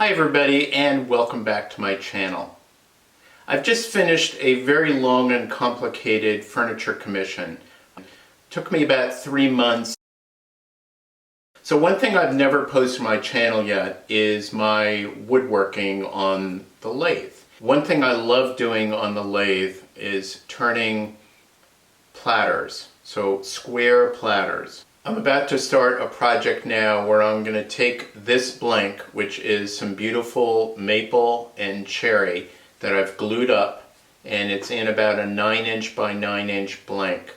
Hi everybody, and welcome back to my channel. I've just finished a very long and complicated furniture commission. It took me about 3 months. So one thing I've never posted on my channel yet is my woodworking on the lathe. One thing I love doing on the lathe is turning platters, so square platters. I'm about to start a project now where I'm going to take this blank, which is some beautiful maple and cherry that I've glued up, and it's in about a 9" by 9" blank.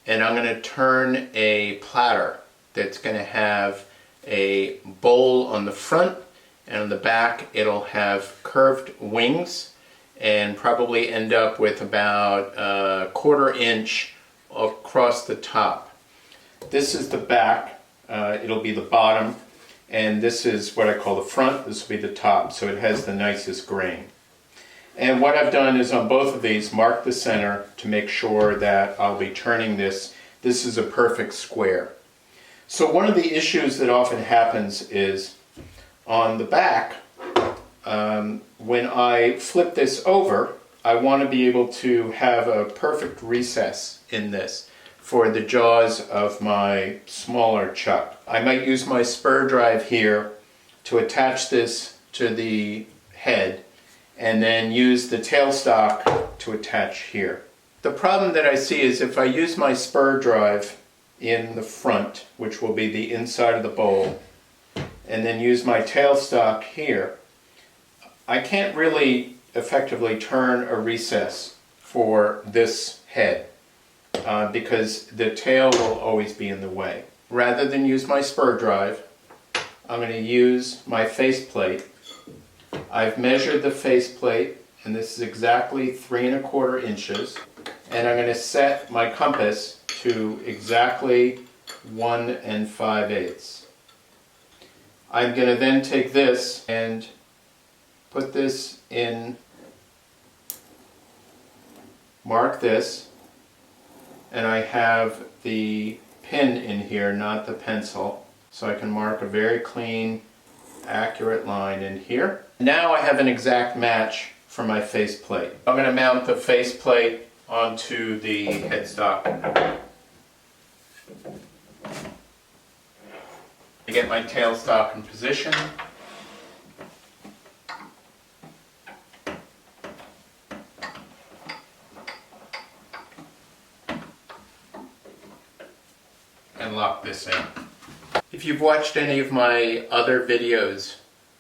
And I'm going to turn a platter that's going to have a bowl on the front, and on the back it'll have curved wings and probably end up with about a 1/4 inch across the top. This is the back, it'll be the bottom, and this is what I call the front. This will be the top, so it has the nicest grain. And what I've done is on both of these, mark the center to make sure that I'll be turning this. This is a perfect square. So one of the issues that often happens is on the back, when I flip this over, I want to be able to have a perfect recess in this for the jaws of my smaller chuck. I might use my spur drive here to attach this to the head and then use the tailstock to attach here. The problem that I see is if I use my spur drive in the front, which will be the inside of the bowl, and then use my tailstock here, I can't really effectively turn a recess for this head. Because the tail will always be in the way. Rather than use my spur drive, I'm going to use my faceplate. I've measured the faceplate, and this is exactly 3 1/4 inches. And I'm going to set my compass to exactly 1 5/8. I'm going to then take this and put this in, mark this, and I have the pin in here, not the pencil, so I can mark a very clean, accurate line in here. Now I have an exact match for my faceplate. I'm going to mount the faceplate onto the headstock. I get my tailstock in position. And lock this in. If you've watched any of my other videos,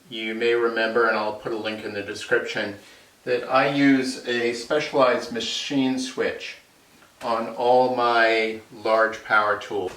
you may remember, and I'll put a link in the description, that I use a specialized machine switch on all my large power tools.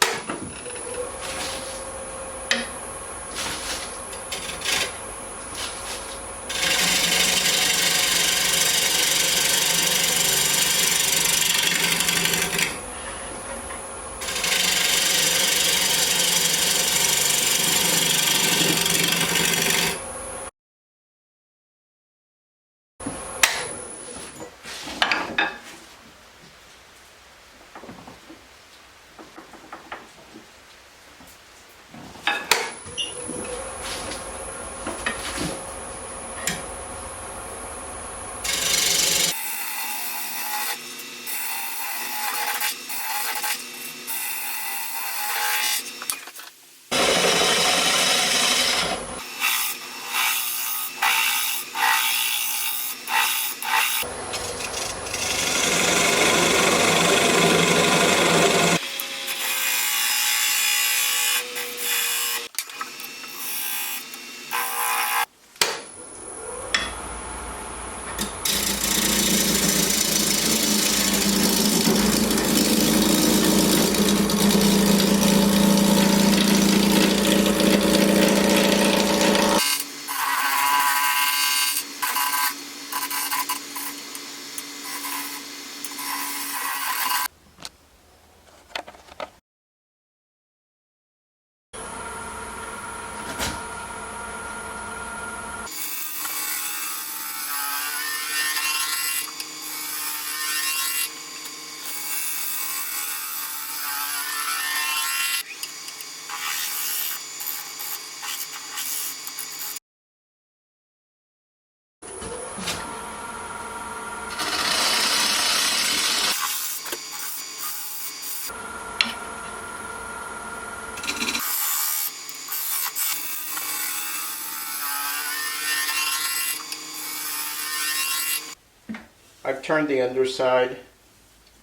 I've turned the underside.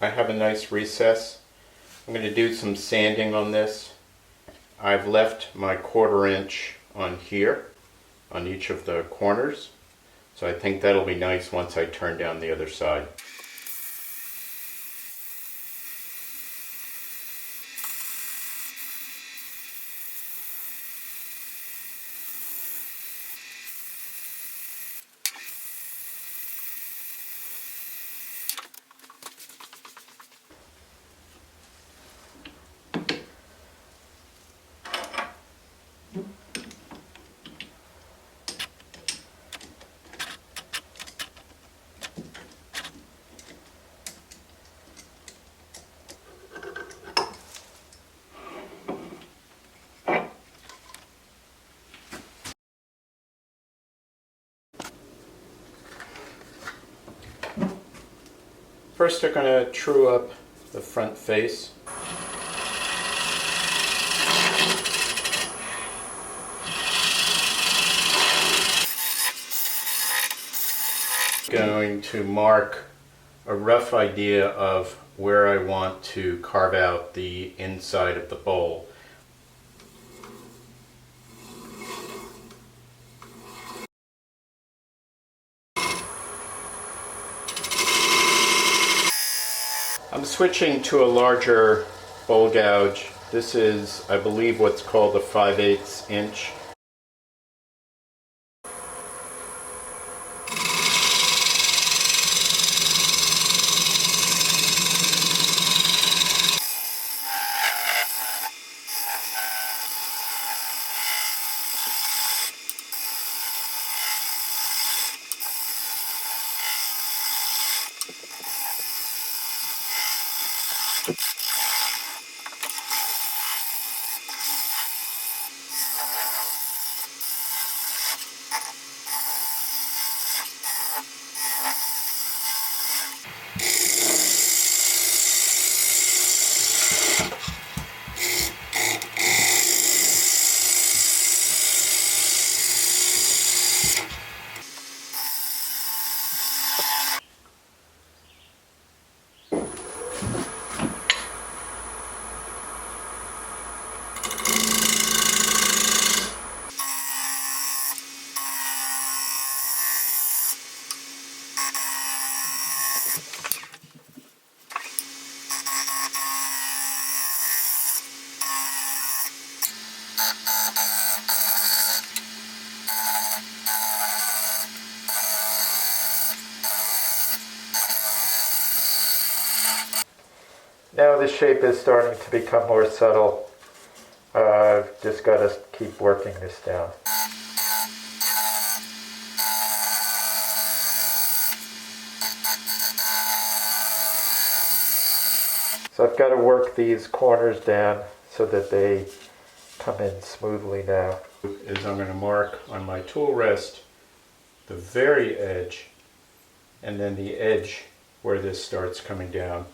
I have a nice recess. I'm going to do some sanding on this. I've left my 1/4 inch on here, on each of the corners. So I think that'll be nice once I turn down the other side. First, I'm going to true up the front face. Going to mark a rough idea of where I want to carve out the inside of the bowl. I'm switching to a larger bowl gouge. This is, I believe, what's called a 5/8 inch. Now the shape is starting to become more subtle. I've just got to keep working this down. So I've got to work these corners down so that they come in smoothly now. Is I'm going to mark on my tool rest the very edge and then the edge where this starts coming down.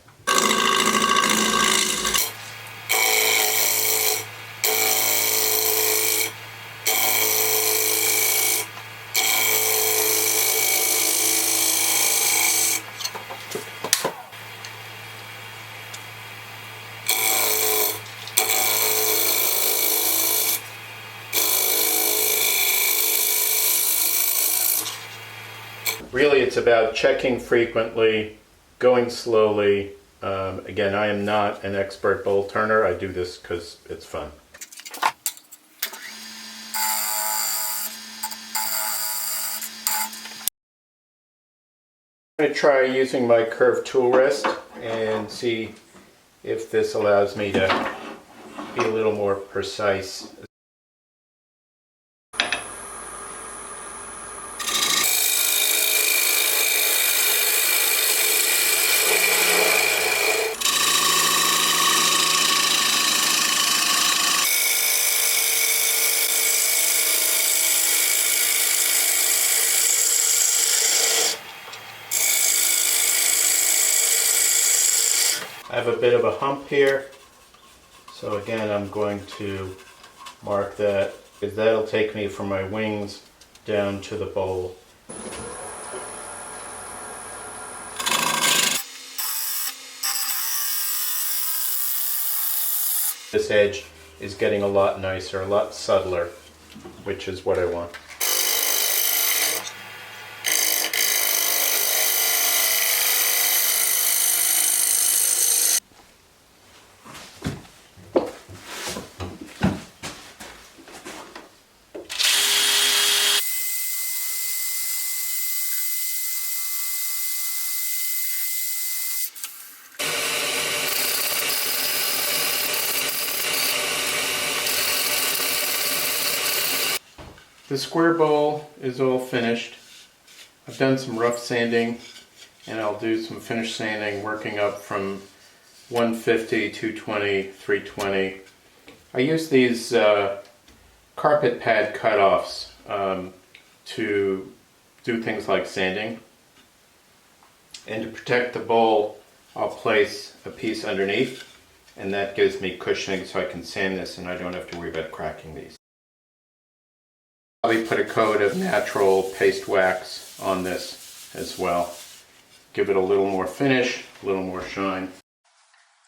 Really, it's about checking frequently, going slowly. Again, I am not an expert bowl turner. I do this because it's fun. I'm going to try using my curved tool rest and see if this allows me to be a little more precise. I have a bit of a hump here, so again I'm going to mark that, because that'll take me from my wings down to the bowl. This edge is getting a lot nicer, a lot subtler, which is what I want. The square bowl is all finished. I've done some rough sanding, and I'll do some finish sanding working up from 150, 220, 320. I use these carpet pad cutoffs to do things like sanding. And to protect the bowl, I'll place a piece underneath, and that gives me cushioning so I can sand this and I don't have to worry about cracking these. Probably put a coat of natural paste wax on this as well. Give it a little more finish, a little more shine.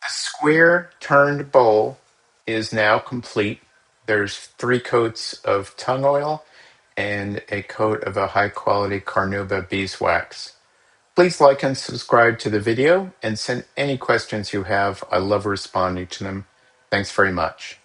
The square turned bowl is now complete. There's 3 coats of tung oil and a coat of a high quality Carnauba beeswax. Please like and subscribe to the video and send any questions you have. I love responding to them. Thanks very much.